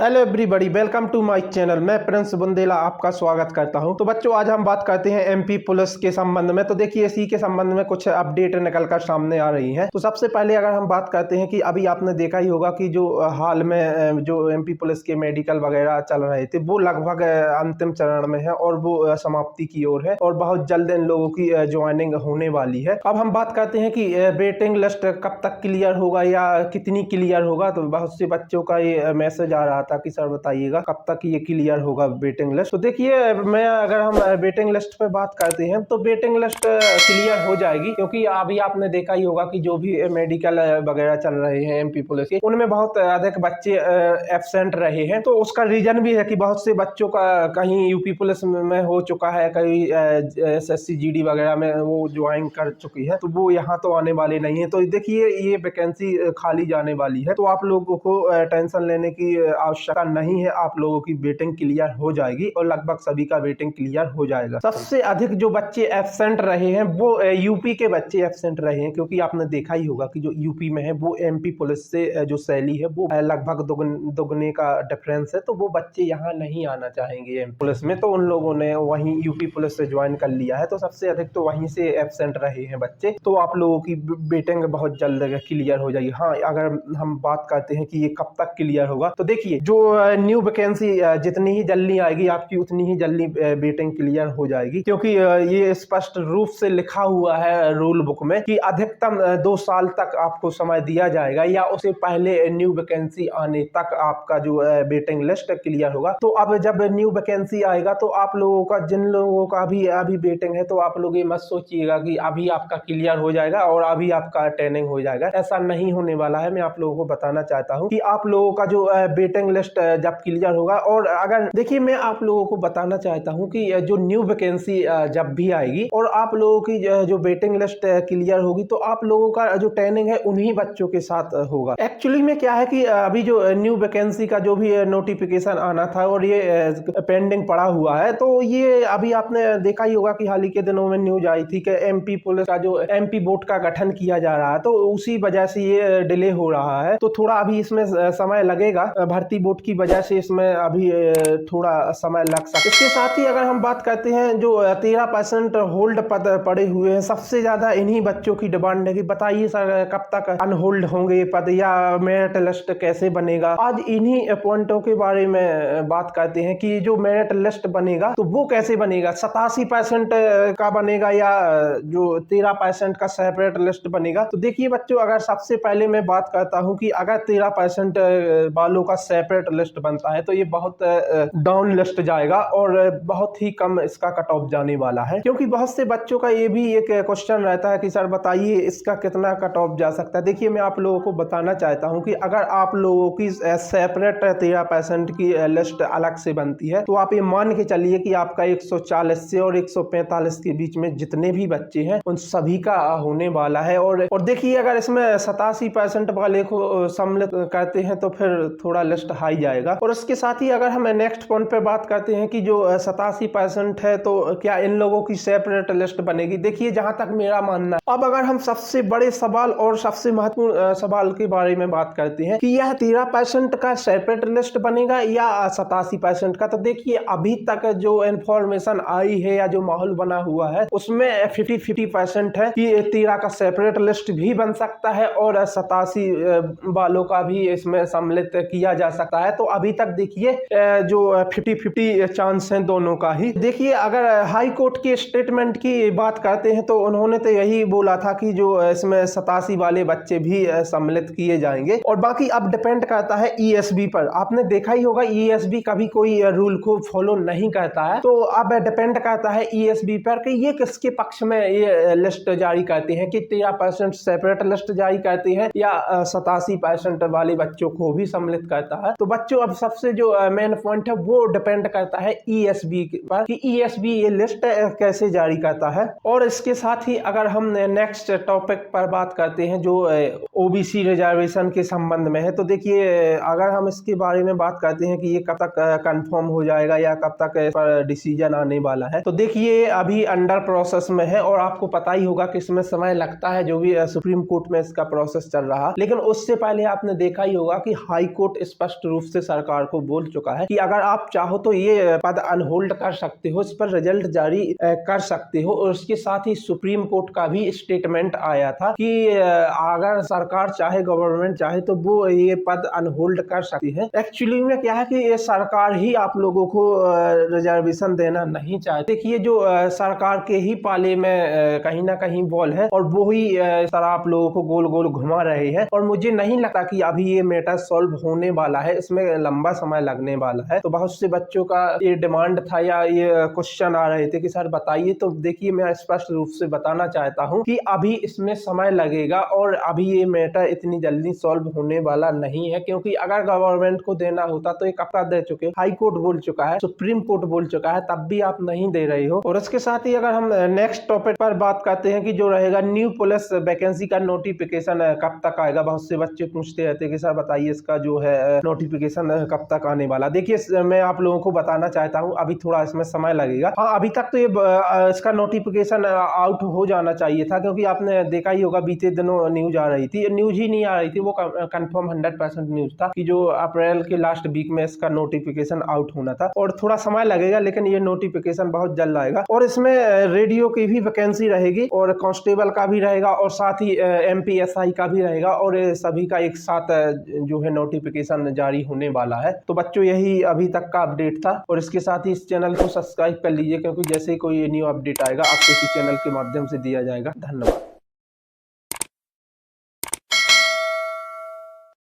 Hello everybody, welcome to my channel. मैं प्रिंस बुंदेला आपका स्वागत करता हूं। तो बच्चों, आज हम बात करते हैं एमपी पुलिस के संबंध में। तो देखिए, इसी के संबंध में कुछ अपडेट निकलकर सामने आ रही हैं। तो सबसे पहले अगर हम बात करते हैं कि अभी आपने देखा ही होगा कि जो हाल में जो एमपी पुलिस के मेडिकल वगैरह चल रहे थे वो लगभग अंतिम चरण में है और वो समाप्ति की ओर है और बहुत जल्द इन लोगों की ज्वाइनिंग होने वाली है। अब हम बात करते हैं कि वेटिंग लिस्ट कब तक क्लियर होगा या कितनी क्लियर होगा। तो बहुत से बच्चों का ये मैसेज आ रहा था कि सर बताइएगा कब तक ये क्लियर होगा वेटिंग लिस्ट। तो देखिए, अगर हम वेटिंग लिस्ट पे बात करते हैं तो वेटिंग लिस्ट क्लियर हो जाएगी, क्योंकि अभी आपने देखा ही होगा कि जो भी मेडिकल वगैरह चल रहे हैं एमपी पुलिस के, उनमें बहुत अधिक बच्चे एब्सेंट रहे हैं। तो उसका रीजन भी है कि बहुत से बच्चों का कहीं यूपी पुलिस में हो चुका है, कहीं एसएससी जीडी वगैरह में वो ज्वाइन कर चुकी है, तो वो यहाँ तो आने वाले नहीं है। तो देखिए, ये वैकेंसी खाली जाने वाली है, तो आप लोगों को टेंशन लेने की आवश्यकता नहीं है। आप लोगों की वेटिंग क्लियर हो जाएगी और लगभग सभी का वेटिंग क्लियर हो जाएगा। सबसे अधिक जो बच्चे एब्सेंट रहे हैं वो यूपी के बच्चे एब्सेंट रहे हैं, क्योंकि आपने देखा ही होगा कि जो यूपी में है वो एमपी पुलिस से जो सैली है वो लगभग दुगने का डिफरेंस है। तो वो बच्चे यहाँ नहीं आना चाहेंगे एमपी पुलिस में, तो उन लोगों ने वहीं यूपी पुलिस से ज्वाइन कर लिया है। तो सबसे अधिक तो वहीं से एब्सेंट रहे हैं बच्चे। तो आप लोगों की वेटिंग बहुत जल्द क्लियर हो जाएगी। हाँ, अगर हम बात करते हैं कि ये कब तक क्लियर होगा, तो देखिए, जो न्यू वैकेंसी जितनी ही जल्दी आएगी आपकी उतनी ही जल्दी वेटिंग क्लियर हो जाएगी, क्योंकि ये स्पष्ट रूप से लिखा हुआ है रूल बुक में कि अधिकतम 2 साल तक आपको समय दिया जाएगा या उससे पहले न्यू वैकेंसी आने तक आपका जो वेटिंग लिस्ट क्लियर होगा। तो अब जब न्यू वैकेंसी आएगा तो आप लोगों का, जिन लोगों का भी अभी वेटिंग है, तो आप लोग ये मत सोचिएगा कि अभी आपका क्लियर हो जाएगा और अभी आपका ट्रेनिंग हो जाएगा। ऐसा नहीं होने वाला है। मैं आप लोगों को बताना चाहता हूँ कि आप लोगों का जो वेटिंग लिस्ट जब क्लियर होगा, और अगर देखिए, मैं आप लोगों को बताना चाहता हूं कि जो न्यू वैकेंसी जब भी आएगी और आप लोगों की जो वेटिंग लिस्ट क्लियर होगी, तो आप लोगों का जो ट्रेनिंग है उन्हीं बच्चों के साथ होगा। एक्चुअली में क्या है कि अभी जो न्यू वैकेंसी का जो भी नोटिफिकेशन आना था और ये पेंडिंग पड़ा हुआ है, तो ये अभी आपने देखा ही होगा कि हाल ही के दिनों में न्यूज आई थी कि एमपी पुलिस का जो एमपी बोर्ड का गठन किया जा रहा है, तो उसी वजह से ये डिले हो रहा है। तो थोड़ा अभी इसमें समय लगेगा, भर्ती बोर्ड की वजह से इसमें अभी थोड़ा समय लग सकता है। इसके साथ ही अगर हम बात करते हैं, जो 13% होल्ड पद पड़े हुए हैं, सबसे ज्यादा इन्हीं बच्चों की डिमांड है कि बताइए सर कब तक अनहोल्ड होंगे ये पद या मेरिट लिस्ट कैसे बनेगा। आज इन्हीं पॉइंटों के बारे में बात करते हैं कि जो मेरिट लिस्ट बनेगा तो वो कैसे बनेगा, 87% का बनेगा या जो 13% का सेपरेट लिस्ट बनेगा। तो देखिए बच्चों, अगर सबसे पहले मैं बात करता हूँ कि अगर 13% वालों का सेपरेट लिस्ट बनता है तो ये बहुत डाउन लिस्ट जाएगा और बहुत ही कम इसका कट ऑफ जाने वाला है, क्योंकि बहुत से बच्चों का ये भी एक क्वेश्चन रहता है कि सर बताइए इसका कितना कट ऑफ जा सकता है। देखिए, मैं आप लोगों को बताना चाहता हूं कि अगर आप लोगों की सेपरेट 13% की लिस्ट अलग से बनती है, तो आप ये मान के चलिए कि आपका 140 से और 145 के बीच में जितने भी बच्चे हैं उन सभी का होने वाला है। और देखिए, अगर इसमें 87% वाले को सम्मिलित करते हैं तो फिर थोड़ा लिस्ट हाई जाएगा। और इसके साथ ही अगर हम नेक्स्ट पॉइंट पे बात करते हैं कि जो 87% है, तो क्या इन लोगों की सेपरेट लिस्ट बनेगी। देखिए, जहां तक मेरा मानना है, अब अगर हम सबसे बड़े सवाल और सबसे महत्वपूर्ण सवाल के बारे में बात करते हैं कि यह 13% का सेपरेट लिस्ट बनेगा या 87% का, तो देखिए अभी तक जो इंफॉर्मेशन आई है या जो माहौल बना हुआ है उसमें 50-50% है कि 13 का सेपरेट लिस्ट भी बन सकता है और 87 वालों का भी इसमें सम्मिलित किया जा सकता है। तो अभी तक देखिए जो 50-50 चांस हैं दोनों का ही। देखिए, अगर हाई कोर्ट के स्टेटमेंट की बात करते हैं तो उन्होंने तो यही बोला था कि जो इसमें 87 वाले बच्चे भी सम्मिलित किए जाएंगे, और बाकी अब डिपेंड करता है ईएसबी पर। आपने देखा ही होगा ईएसबी कभी कोई रूल को फॉलो नहीं करता है, तो अब डिपेंड करता है ईएसबी पर कि ये किसके पक्ष में ये लिस्ट जारी करते हैं, कि 13% सेपरेट लिस्ट जारी करते हैं या 87% वाले बच्चों को भी सम्मिलित करता है। तो बच्चों, अब सबसे जो मेन पॉइंट है वो डिपेंड करता है ईएसबी पर कि ईएसबी ये लिस्ट कैसे जारी करता है। और इसके साथ ही अगर हम नेक्स्ट टॉपिक पर बात करते हैं जो ओबीसी रिजर्वेशन के संबंध में है, तो देखिए अगर हम इसके बारे में बात करते हैं कि ये कब तक कंफर्म हो जाएगा या कब तक इस पर डिसीजन आने वाला है, तो देखिए अभी अंडर प्रोसेस में है और आपको पता ही होगा कि इसमें समय लगता है, जो भी सुप्रीम कोर्ट में इसका प्रोसेस चल रहा। लेकिन उससे पहले आपने देखा ही होगा कि हाई कोर्ट स्पष्ट रूप से सरकार को बोल चुका है कि अगर आप चाहो तो ये पद अनहोल्ड कर सकते हो, इस पर रिजल्ट जारी कर सकते हो। और उसके साथ ही सुप्रीम कोर्ट का भी स्टेटमेंट आया था कि अगर सरकार चाहे, गवर्नमेंट चाहे तो वो ये पद अनहोल्ड कर सकती है। एक्चुअली में क्या है कि ये सरकार ही आप लोगों को रिजर्वेशन देना नहीं चाहती। देखिए जो सरकार के ही पाले में कहीं ना कहीं बॉल है और वो ही सर आप लोगों को गोल गोल घुमा रहे हैं। और मुझे नहीं लगता कि अभी ये मैटर सॉल्व होने वाला है, इसमें लंबा समय लगने वाला है। तो बहुत से बच्चों का ये डिमांड था या ये क्वेश्चन आ रहे थे कि सर बताइए। तो देखिए मैं स्पष्ट रूप से बताना चाहता हूँ कि अभी इसमें समय लगेगा और अभी ये मैटर इतनी जल्दी सॉल्व होने वाला नहीं है, क्योंकि अगर गवर्नमेंट को देना होता तो एक हफ्ता दे चुके, हाई कोर्ट बोल चुका है, सुप्रीम कोर्ट बोल चुका है, तब भी आप नहीं दे रहे हो। और इसके साथ ही अगर हम नेक्स्ट टॉपिक पर बात करते हैं कि जो रहेगा न्यू पुलिस वैकेंसी का नोटिफिकेशन कब तक आएगा। बहुत से बच्चे पूछते रहते हैं कि सर बताइए इसका जो है नोटिफिकेशन कब तक आने वाला। देखिए मैं आप लोगों को बताना चाहता हूँ अभी थोड़ा इसमें समय लगेगा। हाँ अभी तक तो ये इसका नोटिफिकेशन आउट हो जाना चाहिए था, क्योंकि आपने देखा ही होगा बीते दिनों न्यूज आ रही थी, न्यूज ही नहीं आ रही थी, वो कंफर्म 100% न्यूज था कि जो अप्रैल के लास्ट वीक में इसका नोटिफिकेशन आउट होना था। और थोड़ा समय लगेगा लेकिन ये नोटिफिकेशन बहुत जल्द आएगा। और इसमें रेडियो की भी वैकेंसी रहेगी और कांस्टेबल का भी रहेगा और साथ ही MPSI का भी रहेगा और सभी का एक साथ जो है नोटिफिकेशन जारी होने वाला है। तो बच्चों यही अभी तक का अपडेट था और इसके साथ ही इस चैनल को सब्सक्राइब कर लीजिए, क्योंकि जैसे ही कोई न्यू अपडेट आएगा आपको इसी चैनल के माध्यम से दिया जाएगा। धन्यवाद।